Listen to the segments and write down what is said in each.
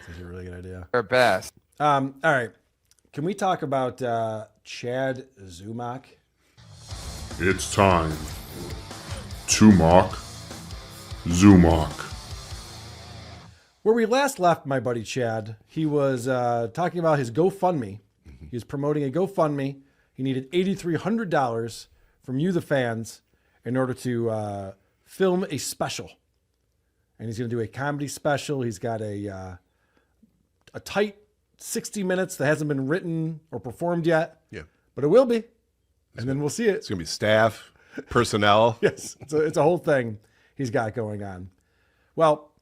That's a really good idea. Our best. All right. Can we talk about Chad Zumock? It's time to mock Zumock. Where we last left my buddy Chad, he was talking about his GoFundMe. He was promoting a GoFundMe. He needed $8,300 from you, the fans, in order to film a special. And he's going to do a comedy special. He's got a tight 60 minutes that hasn't been written or performed yet. Yeah. But it will be. And then we'll see it. It's going to be staff, personnel. Yes, it's a whole thing he's got going on. Well,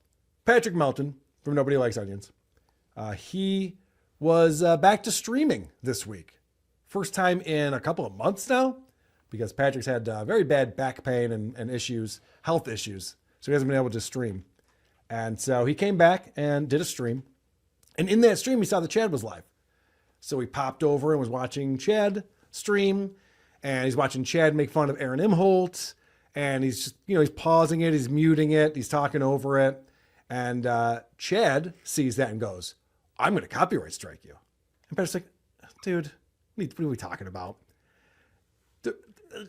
Patrick Melton from Nobody Likes Onions, he was back to streaming this week. First time in a couple of months now, because Patrick's had very bad back pain and issues, health issues, so he hasn't been able to stream. And so he came back and did a stream. And in that stream, he saw that Chad was live. So he popped over and was watching Chad stream. And he's watching Chad make fun of Aaron Imholt. And he's just, he's pausing it. He's muting it. He's talking over it. And Chad sees that and goes, I'm going to copyright strike you. And Patrick's like, dude, what are we talking about?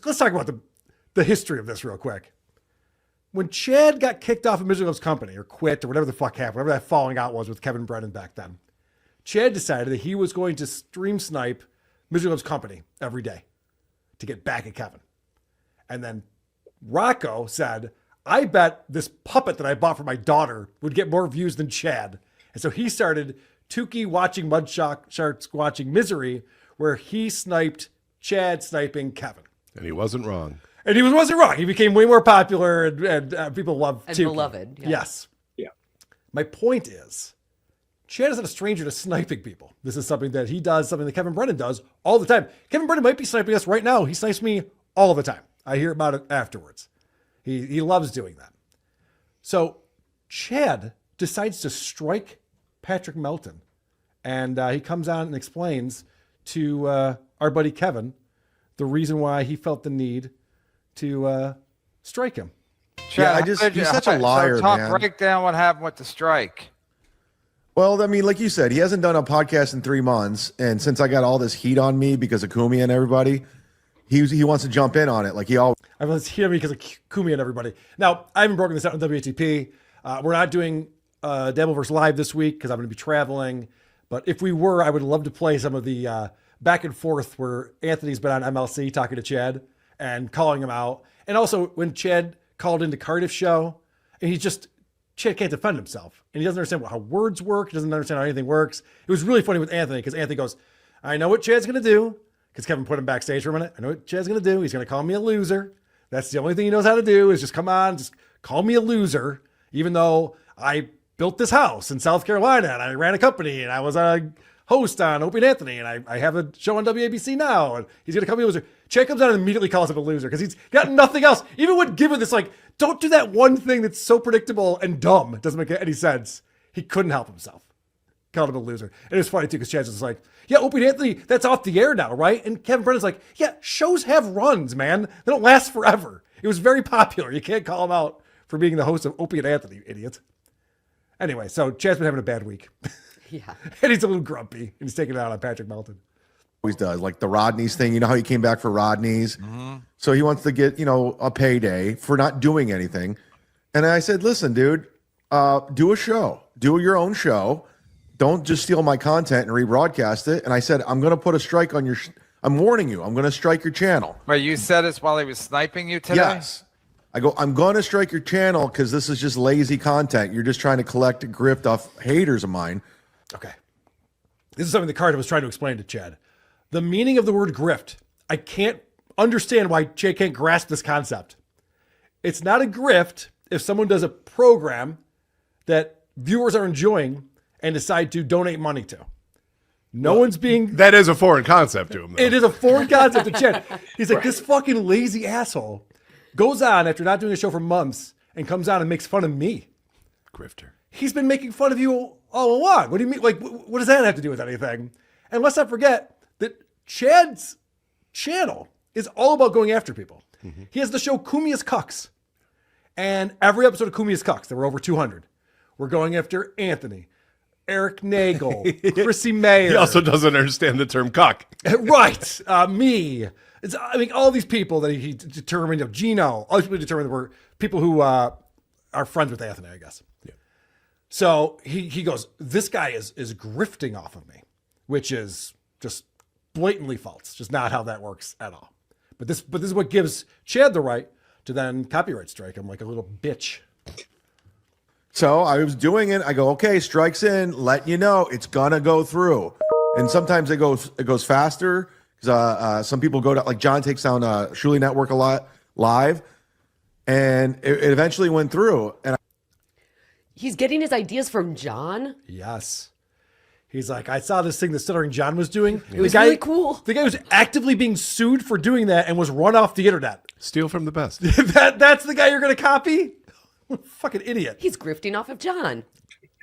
Let's talk about the history of this real quick. When Chad got kicked off of Misery Loves Company or quit or whatever the fuck happened, whatever that falling out was with Kevin Brennan back then, Chad decided that he was going to stream snipe Misery Loves Company every day to get back at Kevin. And then Rocco said, I bet this puppet that I bought for my daughter would get more views than Chad. And so he started Tukey watching Mud Sharks watching Misery, where he sniped Chad sniping Kevin. And he wasn't wrong. And he wasn't wrong. He became way more popular and people love and Tukey. beloved. Yeah. Yes. Yeah. My point is, Chad is not a stranger to sniping people. This is something that he does, something that Kevin Brennan does all the time. Kevin Brennan might be sniping us right now. He snipes me all the time. I hear about it afterwards. He loves doing that. So Chad decides to strike Patrick Melton. And he comes on and explains to our buddy Kevin the reason why he felt the need to strike him. Chad, he's such a liar, man. Break down what happened with the strike. Well, I mean, like you said, he hasn't done a podcast in 3 months. And since I got all this heat on me because of Kumi and everybody, he wants to jump in on it. Like he always. I have this heat on me because of Kumi and everybody. Now, I haven't broken this out on WATP. We're not doing Dabbleverse Live this week because I'm going to be traveling. But if we were, I would love to play some of the back and forth where Anthony's been on MLC talking to Chad and calling him out. And also when Chad called into Cardiff's show, and Chad can't defend himself. And he doesn't understand how words work. He doesn't understand how anything works. It was really funny with Anthony because Anthony goes, I know what Chad's going to do. Because Kevin put him backstage for a minute. I know what Chad's going to do. He's going to call me a loser. That's the only thing he knows how to do is just come on, just call me a loser. Even though I built this house in South Carolina and I ran a company and I was a host on Opie and Anthony and I have a show on WABC now and he's going to call me a loser. Chad comes out and immediately calls him a loser because he's got nothing else. Even when given this, don't do that one thing that's so predictable and dumb. It doesn't make any sense. He couldn't help himself. Called him a loser. And it was funny too because Chad's just like, yeah, Opie and Anthony, that's off the air now, right? And Kevin Brennan's like, yeah, shows have runs, man. They don't last forever. It was very popular. You can't call him out for being the host of Opie and Anthony, you idiot. Anyway, so Chad's been having a bad week. Yeah. And he's a little grumpy. And he's taking it out on Patrick Melton. Always does, like the Rodney's thing. You know how he came back for Rodney's? Mm-hmm. So he wants to get, a payday for not doing anything. And I said, listen, dude, do a show. Do your own show. Don't just steal my content and rebroadcast it. And I said, I'm going to put a strike on your I'm warning you. I'm going to strike your channel. Wait, you said this while he was sniping you today? Yes. I go, I'm going to strike your channel because this is just lazy content. You're just trying to collect a grift off haters of mine. Okay. This is something that Carter was trying to explain to Chad. The meaning of the word grift. I can't understand why Chad can't grasp this concept. It's not a grift if someone does a program that viewers are enjoying and decide to donate money to. No one's being... That is a foreign concept to him, though. It is a foreign concept to Chad. He's like, this fucking lazy asshole goes on after not doing a show for months and comes on and makes fun of me. Grifter. He's been making fun of you all along. What do you mean? Like, what does that have to do with anything? And let's not forget that Chad's channel is all about going after people. Mm-hmm. He has the show Kumi's Cucks. And every episode of Kumi's Cucks, there were over 200. We're going after Anthony, Eric Nagel, Chrissy Mayer. He also doesn't understand the term cuck. Right. Me. All these people that he determined, Gino, all these people determined were people who are friends with Anthony, I guess. Yeah. So he goes, this guy is grifting off of me, which is just blatantly false. Just not how that works at all. But this is what gives Chad the right to then copyright strike him like a little bitch. So I was doing it. I go, okay, strikes in, letting you know it's gonna go through. And sometimes it goes faster because some people go to, like John takes down Shuli Network a lot live, and it eventually went through. And He's getting his ideas from John. Yes. He's like, I saw this thing that Stuttering John was doing. It was really cool. The guy was actively being sued for doing that and was run off the internet. Steal from the best. That's the guy you're going to copy? What a fucking idiot. He's grifting off of John.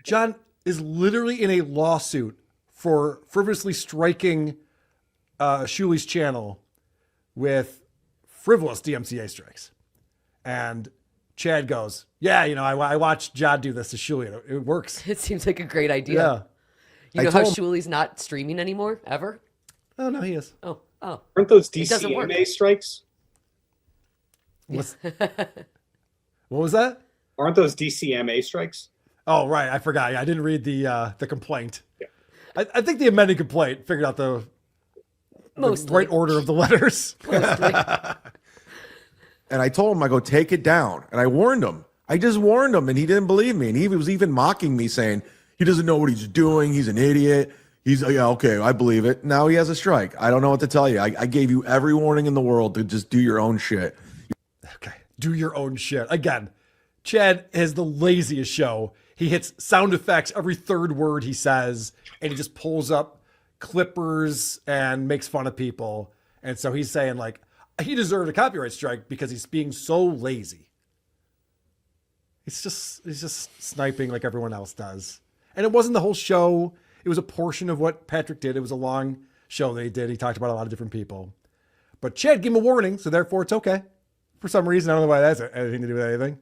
John is literally in a lawsuit for frivolously striking Shuli's channel with frivolous DMCA strikes. And Chad goes, yeah, I watched John do this to Shuli. It works. It seems like a great idea. Yeah. You know how Shuli's not streaming anymore, ever? Oh, no, he is. Oh. Aren't those It doesn't work. DCMA strikes? What was that? Aren't those DCMA strikes? Oh, right. I forgot. Yeah, I didn't read the complaint. Yeah. I think the amended complaint figured out the right order of the letters. Mostly. And I told him, I go, take it down. And I warned him. I just warned him, and he didn't believe me. And he was even mocking me, saying, he doesn't know what he's doing. He's an idiot. He's like, yeah, okay, I believe it. Now he has a strike. I don't know what to tell you. I gave you every warning in the world to just do your own shit. Okay, do your own shit. Again, Chad has the laziest show. He hits sound effects every third word he says, and he just pulls up clippers and makes fun of people. And so he's saying, like, he deserved a copyright strike because he's being so lazy. He's just sniping like everyone else does. And it wasn't the whole show. It was a portion of what Patrick did. It was a long show that he did. He talked about a lot of different people. But Chad gave him a warning, so therefore it's okay. For some reason, I don't know why that has anything to do with anything.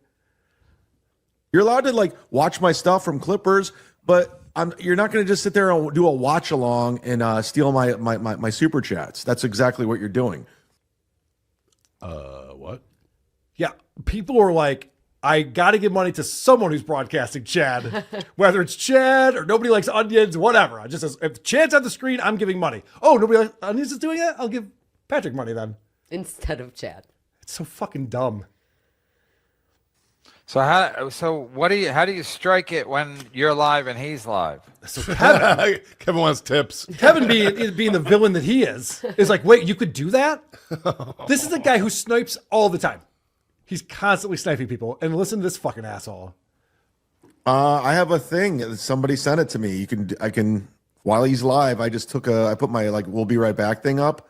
You're allowed to like watch my stuff from Clippers, but you're not going to just sit there and do a watch along and steal my super chats. That's exactly what you're doing. What? Yeah, people are like, I got to give money to someone who's broadcasting Chad, whether it's Chad or nobody likes onions, whatever. I just if Chad's on the screen, I'm giving money. Oh, nobody likes onions is doing that? I'll give Patrick money then. Instead of Chad. It's so fucking dumb. So how do you strike it when you're live and he's live? So Kevin wants tips. Kevin being the villain that he is like, wait, you could do that? This is the guy who snipes all the time. He's constantly sniping people. And listen to this fucking asshole. I have a thing. Somebody sent it to me. I can while he's live, I put my like we'll be right back thing up,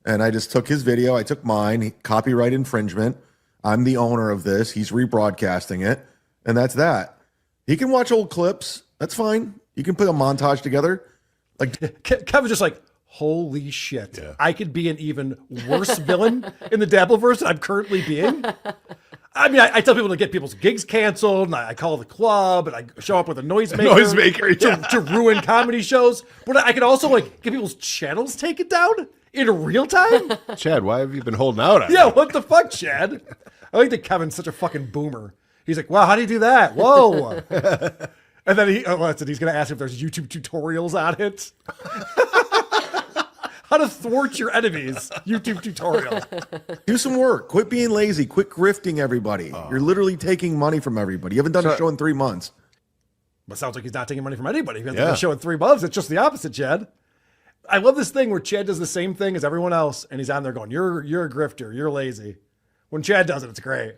and I just took his video. I took mine. Copyright infringement. I'm the owner of this. He's rebroadcasting it, and that's that. He can watch old clips. That's fine. You can put a montage together. Like Kevin's just like, holy shit. Yeah. I could be an even worse villain in the Dabbleverse than I'm currently being. I mean, I tell people to get people's gigs canceled, and I call the club, and I show up with a noisemaker, to ruin comedy shows. But I can also like get people's channels taken down in real time. Chad, why have you been holding out on Yeah, me? what the fuck, Chad? I think that Kevin's such a fucking boomer. He's like, wow, how do you do that? Whoa. And then he's going to ask if there's YouTube tutorials on it. How to thwart your enemies. YouTube tutorial. Do some work. Quit being lazy. Quit grifting everybody. You're literally taking money from everybody. You haven't done a show in 3 months. But sounds like he's not taking money from anybody. If he hasn't done a show in 3 months, it's just the opposite, Chad. I love this thing where Chad does the same thing as everyone else, and he's on there going, you're a grifter. You're lazy. When Chad does it, it's great.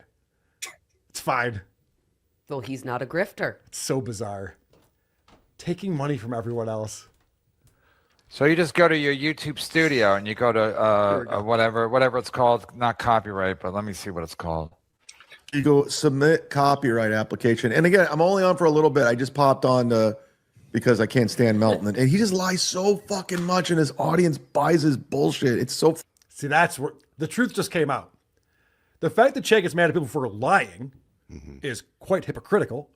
It's fine. Well, he's not a grifter. It's so bizarre. Taking money from everyone else. So you just go to your YouTube studio and you go to whatever it's called, not copyright, but let me see what it's called. You go submit copyright application. And again, I'm only on for a little bit. I just popped on because I can't stand Melton. And he just lies so fucking much and his audience buys his bullshit. It's so... See, that's where the truth just came out. The fact that Chad gets mad at people for lying is quite hypocritical,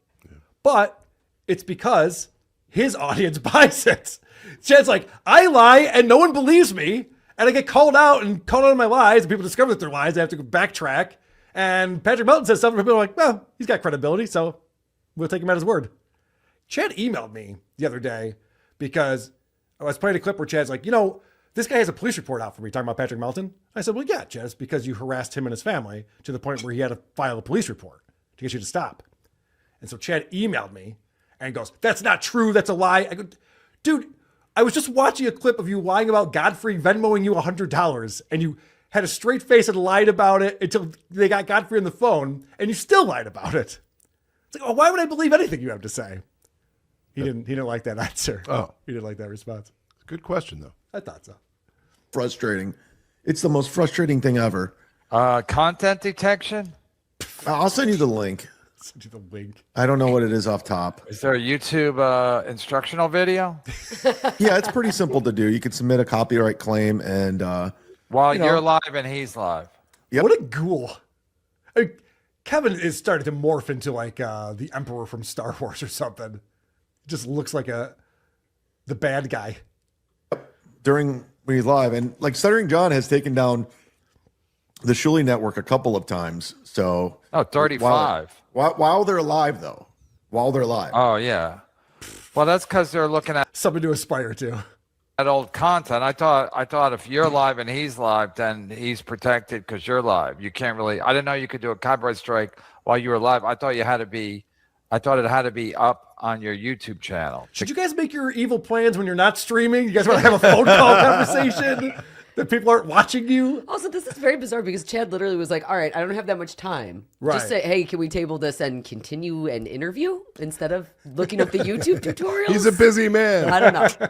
but it's because his audience buys it. Chad's like, I lie and no one believes me. And I get called out on my lies. And people discover that they're lies. I have to go backtrack. And Patrick Melton says something. And people are like, well, he's got credibility. So we'll take him at his word. Chad emailed me the other day because I was playing a clip where Chad's like, this guy has a police report out for me talking about Patrick Melton. I said, well, yeah, Chad, it's because you harassed him and his family to the point where he had to file a police report to get you to stop. And so Chad emailed me and goes, that's not true. That's a lie. I go, dude, I was just watching a clip of you lying about Godfrey Venmoing you $100 and you had a straight face and lied about it until they got Godfrey on the phone and you still lied about it. It's like, oh, why would I believe anything you have to say? He didn't like that answer. Oh. He didn't like that response. Good question, though. I thought so. Frustrating. It's the most frustrating thing ever. Content detection? I'll send you the link. Send you the link. I don't know what it is off top. Is there a YouTube instructional video? Yeah, it's pretty simple to do. You can submit a copyright claim and While you're live and he's live. Yep. What a ghoul. Kevin is starting to morph into like the Emperor from Star Wars or something. Just looks like the bad guy. during when he's live. And like Stuttering John has taken down the Shuley Network a couple of times. So 35. While they're live though. While they're live. Oh yeah. Well, that's because they're looking at Something to aspire to. old content. I thought if you're live and he's live, then he's protected because you're live. You can't really. I didn't know you could do a copyright strike while you were live. I thought it had to be up on your YouTube channel. Should you guys make your evil plans when you're not streaming? You guys want to have a phone call conversation that people aren't watching you? Also, this is very bizarre because Chad literally was like, all right, I don't have that much time. Right. Just say, hey, can we table this and continue an interview instead of looking up the YouTube tutorials? He's a busy man. I don't know.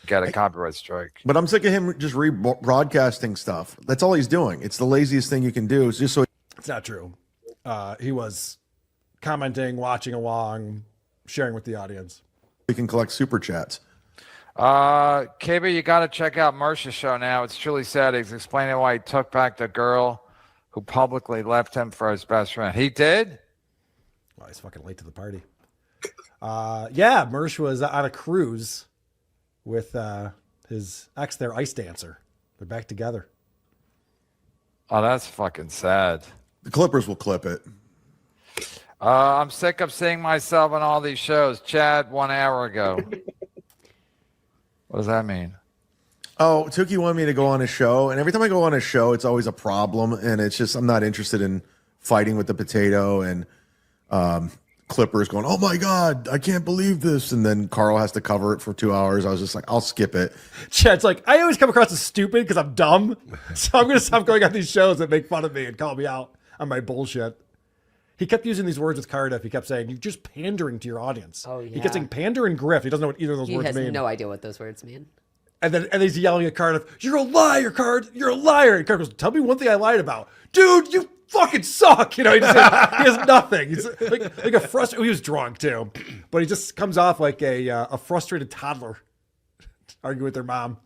Get a copyright strike. But I'm sick of him just rebroadcasting stuff. That's all he's doing. It's the laziest thing you can do. It's just so It's not true. He was commenting, watching along, sharing with the audience. he can collect super chats. KB, you got to check out Mercer's show now. It's truly sad. He's explaining why he took back the girl who publicly left him for his best friend. He did? Well, he's fucking late to the party. Yeah, Mersh was on a cruise with his ex, their ice dancer. They're back together. Oh, that's fucking sad. The Clippers will clip it. I'm sick of seeing myself on all these shows. Chad, 1 hour ago. What does that mean? Oh, Tukey wanted me to go on his show, and every time I go on his show, it's always a problem, and it's just I'm not interested in fighting with the potato and Clippers going, oh my God, I can't believe this, and then Carl has to cover it for 2 hours. I was just like, I'll skip it. Chad's like, I always come across as stupid because I'm dumb, so I'm going to stop going on these shows that make fun of me and call me out on my bullshit. He kept using these words with Cardiff. He kept saying, you're just pandering to your audience. Oh, yeah. He kept saying pander and grift. He doesn't know what either of those He words has mean. no idea what those words mean. And he's yelling at Cardiff, you're a liar, Card. You're a liar. And Cardiff goes, tell me one thing I lied about. Dude, you fucking suck. You know, he has nothing. He's like a frustrated, he was drunk too, but he just comes off like a frustrated toddler arguing with their mom.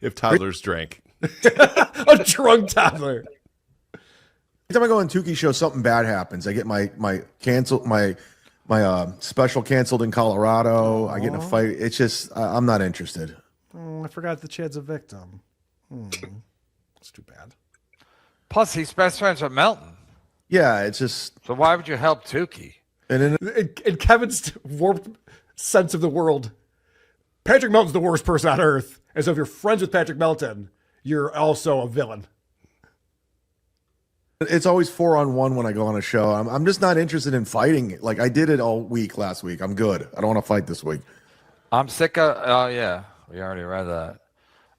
If toddlers drank. A drunk toddler. Every time I go on Tukey's show, something bad happens. I get my special canceled in Colorado. I get in a fight. It's just I'm not interested. I forgot that Chad's a victim. It's too bad. Plus, he's best friends with Melton. Yeah, it's just So why would you help Tukey? and In Kevin's warped sense of the world, Patrick Melton's the worst person on earth. And so if you're friends with Patrick Melton, you're also a villain. it's always 4-on-1 when I go on a show. I'm just not interested in fighting. Like I did it all week last week. I'm good. I don't want to fight this week. I'm sick of. Oh yeah, we already read that.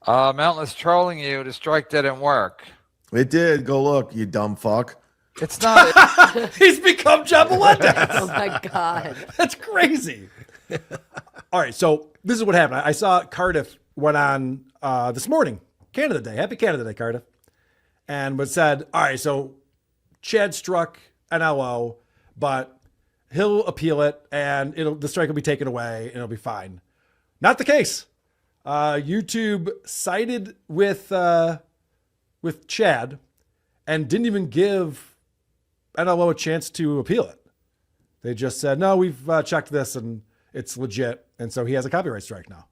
Melton is trolling you. The strike didn't work. It did. Go look, you dumb fuck. It's not. He's become John Melendez. Oh my God. That's crazy. All right, so this is what happened. I saw Cardiff went on this morning, Canada Day. Happy Canada Day, Cardiff. And was said, all right, so Chad struck NLO, but he'll appeal it and the strike will be taken away and it'll be fine. Not the case. YouTube sided with Chad and didn't even give NLO a chance to appeal it. They just said, no, we've checked this and it's legit. And so he has a copyright strike now.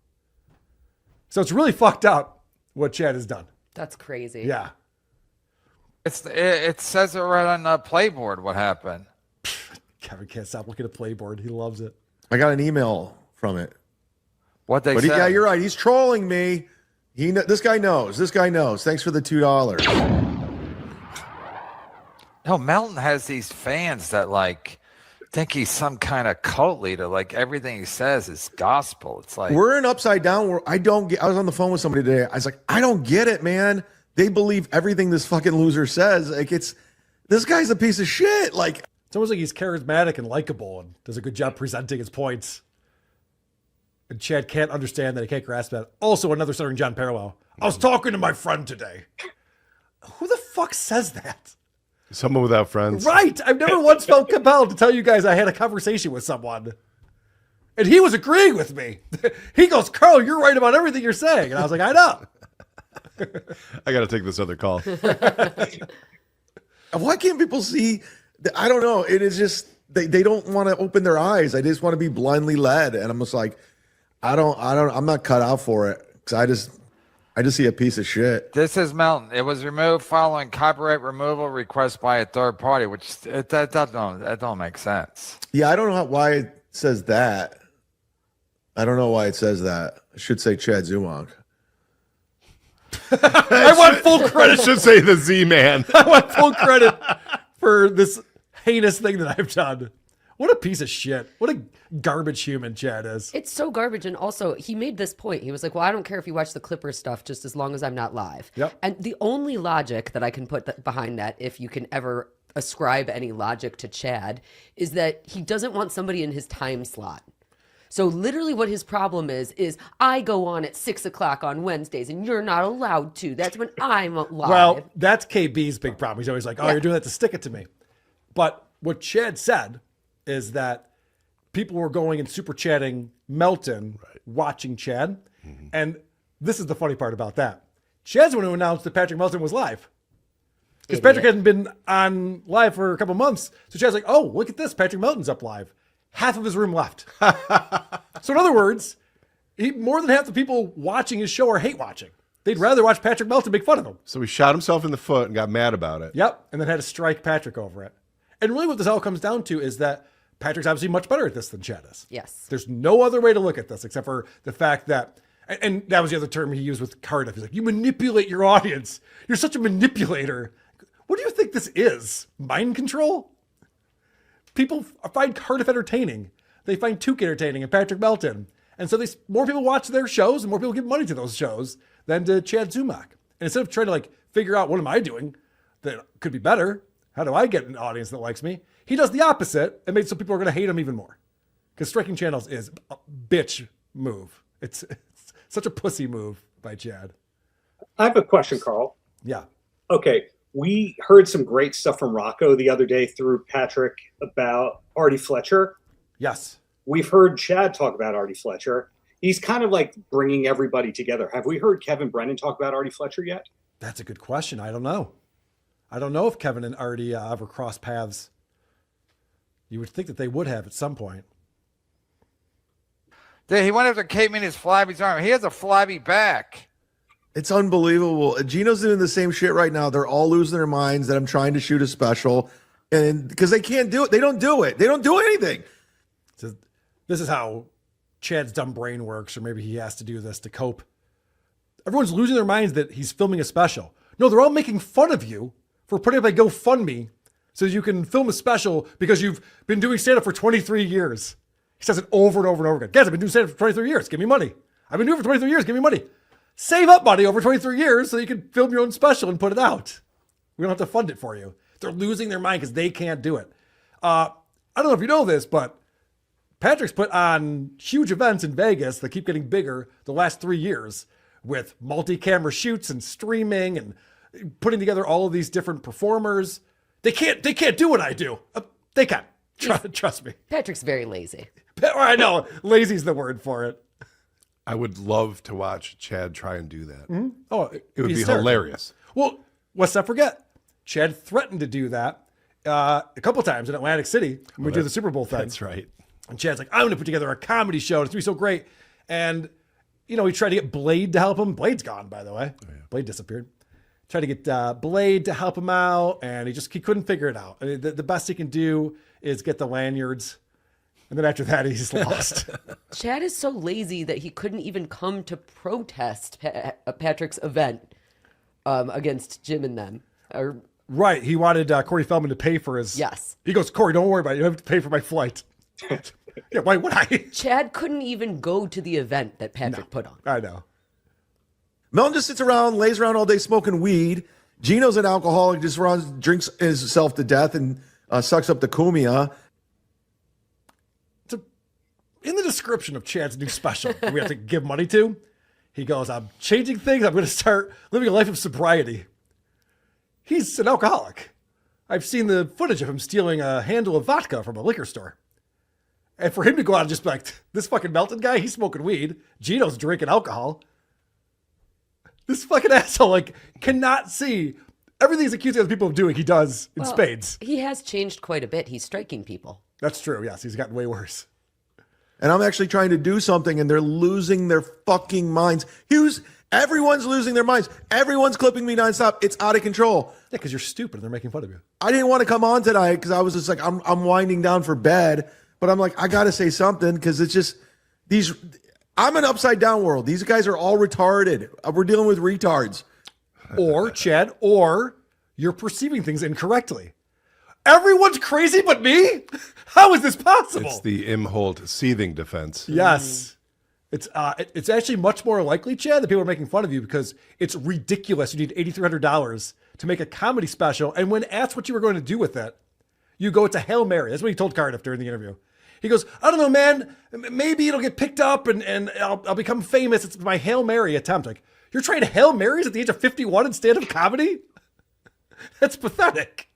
So it's really fucked up what Chad has done. That's crazy. Yeah. It says it right on the playboard what happened. Kevin can't stop looking at Playboard. He loves it. I got an email from it. What they But said. yeah, you're right. He's trolling me. This guy knows. This guy knows. Thanks for the $2. No, Melton has these fans that like think he's some kind of cult leader. Like everything he says is gospel. It's like We're in upside down where I don't get. I was on the phone with somebody today. I was like, I don't get it, man. They believe everything this fucking loser says. Like this guy's a piece of shit. Like It's almost like he's charismatic and likable and does a good job presenting his points. And Chad can't understand that. He can't grasp that. Also, another Southern John parallel. I was talking to my friend today. Who the fuck says that? Someone without friends. Right. I've never once felt compelled to tell you guys I had a conversation with someone. And he was agreeing with me. He goes, Carl, you're right about everything you're saying. And I was like, I know. I got to take this other call. why can't people see? I don't know. It is just they don't want to open their eyes. They just want to be blindly led. And I'm just like, I'm not cut out for it because I just see a piece of shit. this is Melton. It was removed following copyright removal request by a third party, which that don't make sense. Yeah, I don't know why it says that. I don't know why it says that. I should say Chad Zumach. I want full credit. I should say the Z-Man. I want full credit for this heinous thing that I've done. What a piece of shit. What a garbage human Chad is. It's so garbage. And also, he made this point. He was like, well, I don't care if you watch the Clippers stuff just as long as I'm not live. Yep. And the only logic that I can put behind that, if you can ever ascribe any logic to Chad, is that he doesn't want somebody in his time slot. So literally what his problem is I go on at 6 o'clock on Wednesdays and you're not allowed to. That's when I'm live. Well, that's KB's big problem. He's always like, oh, Yeah. you're doing that to stick it to me. But what Chad said is that people were going and super chatting Melton, watching Chad. And this is the funny part about that. Chad's the one who announced that Patrick Melton was live. Because Patrick hadn't been on live for a couple months. So Chad's like, oh, look at this. Patrick Melton's up live. Half of his room left. So in other words, more than half the people watching his show are hate watching. They'd rather watch Patrick Melton make fun of him. So he shot himself in the foot and got mad about it. Yep. And then had to strike Patrick over it. And really what this all comes down to is that Patrick's obviously much better at this than Chad is. Yes. There's no other way to look at this except for the fact that, and that was the other term he used with Cardiff. He's like, you manipulate your audience. You're such a manipulator. What do you think this is? Mind control? People find Cardiff entertaining. They find Tuke entertaining and Patrick Melton. And so more people watch their shows and more people give money to those shows than to Chad Zumach. And instead of trying to figure out what am I doing that could be better, how do I get an audience that likes me? He does the opposite and makes so people are going to hate him even more. Because striking channels is a bitch move. It's such a pussy move by Chad. I have a question, Carl. Yeah. Okay, we heard some great stuff from Rocco the other day through Patrick about Artie Fletcher. Yes. We've heard Chad talk about Artie Fletcher. He's kind of like bringing everybody together. Have we heard Kevin Brennan talk about Artie Fletcher yet? That's a good question. I don't know. I don't know if Kevin and Artie ever crossed paths. You would think that they would have at some point. Dude, he went after Kate Meany's flabby's arm. He has a flabby back. It's unbelievable. Gino's doing the same shit right now. They're all losing their minds that I'm trying to shoot a special. And because they can't do it. They don't do it. They don't do anything. So this is how Chad's dumb brain works, or maybe he has to do this to cope. Everyone's losing their minds that he's filming a special. No, they're all making fun of you for putting up a GoFundMe so you can film a special because you've been doing stand-up for 23 years. He says it over and over and over again. Guys, I've been doing stand-up for 23 years. Give me money. I've been doing it for 23 years. Give me money. Save up money over 23 years so you can film your own special and put it out. We don't have to fund it for you. They're losing their mind because they can't do it. I don't know if you know this, but Patrick's put on huge events in Vegas that keep getting bigger the last 3 years with multi-camera shoots and streaming and putting together all of these different performers. They can't do what I do. They can. Trust me. Patrick's very lazy. I know. Lazy's the word for it. I would love to watch Chad try and do that. Oh, It would be hysterical. hilarious. Well, let's not forget, Chad threatened to do that a couple times in Atlantic City when we did the Super Bowl thing. That's right. And Chad's like, I'm going to put together a comedy show. It's going to be so great. And, he tried to get Blade to help him. Blade's gone, by the way. Oh, yeah. Blade disappeared. Tried to get Blade to help him out, and he couldn't figure it out. I mean, the best he can do is get the lanyards. And then after that, he's lost. Chad is so lazy that he couldn't even come to protest Patrick's event against Jim and them. Right. He wanted Corey Feldman to pay for his... Yes. He goes, Corey, don't worry about it. You don't have to pay for my flight. Yeah, why would I? Chad couldn't even go to the event that Patrick put on. I know. Melton just sits around, lays around all day smoking weed. Gino's an alcoholic, just runs, drinks himself to death and sucks up the kumia. In the description of Chad's new special that we have to give money to, he goes, I'm changing things. I'm going to start living a life of sobriety. He's an alcoholic. I've seen the footage of him stealing a handle of vodka from a liquor store. And for him to go out and just be like, this fucking Melton guy, he's smoking weed. Gino's drinking alcohol. This fucking asshole, cannot see everything he's accusing other people of doing, he does in spades. He has changed quite a bit. He's striking people. That's true. Yes, he's gotten way worse. And I'm actually trying to do something, and they're losing their fucking minds. Everyone's losing their minds. Everyone's clipping me nonstop. It's out of control. Yeah, because you're stupid and they're making fun of you. I didn't want to come on tonight because I was just like, I'm winding down for bed. But I'm like, I got to say something because it's just I'm an upside down world. These guys are all retarded. We're dealing with retards. Or, Chad, you're perceiving things incorrectly. Everyone's crazy but me? How is this possible? It's the Imholt seething defense. Yes. It's actually much more likely, Chad, that people are making fun of you because it's ridiculous. You need $8,300 to make a comedy special. And when asked what you were going to do with it, you go, it's a Hail Mary. That's what he told Cardiff during the interview. He goes, I don't know, man. Maybe it'll get picked up and I'll become famous. It's my Hail Mary attempt. Like, you're trying to Hail Marys at the age of 51 in stand-up comedy? That's pathetic.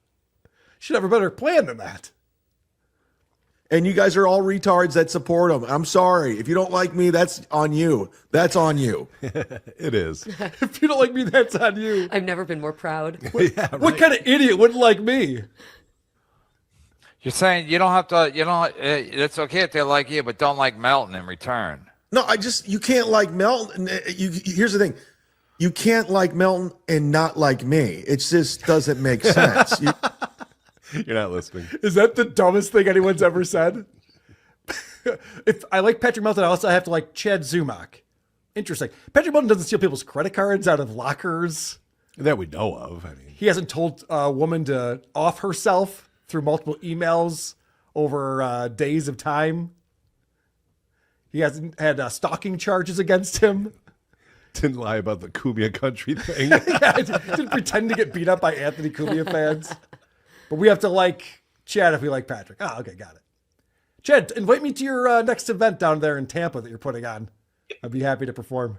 Should have a better plan than that. And you guys are all retards that support him. I'm sorry. If you don't like me, that's on you. That's on you. It is. If you don't like me, that's on you. I've never been more proud. What kind of idiot wouldn't like me? You're saying you don't have to, it's okay if they like you, but don't like Melton in return. No, you can't like Melton. Here's the thing. You can't like Melton and not like me. It just doesn't make sense. You're not listening. Is that the dumbest thing anyone's ever said? If I like Patrick Melton, I also have to like Chad Zumock. Interesting. Patrick Melton doesn't steal people's credit cards out of lockers. That we know of. I mean, he hasn't told a woman to off herself through multiple emails over days of time. He hasn't had stalking charges against him. Didn't lie about the Cumia country thing. Yeah, didn't pretend to get beat up by Anthony Cumia fans. But we have to like Chad if we like Patrick. Oh, okay, got it. Chad, invite me to your next event down there in Tampa that you're putting on. I'd be happy to perform.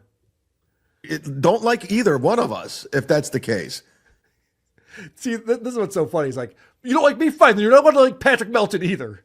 Don't like either one of us, if that's the case. See, this is what's so funny. He's like, you don't like me? Fine. Then you're not going to like Patrick Melton either.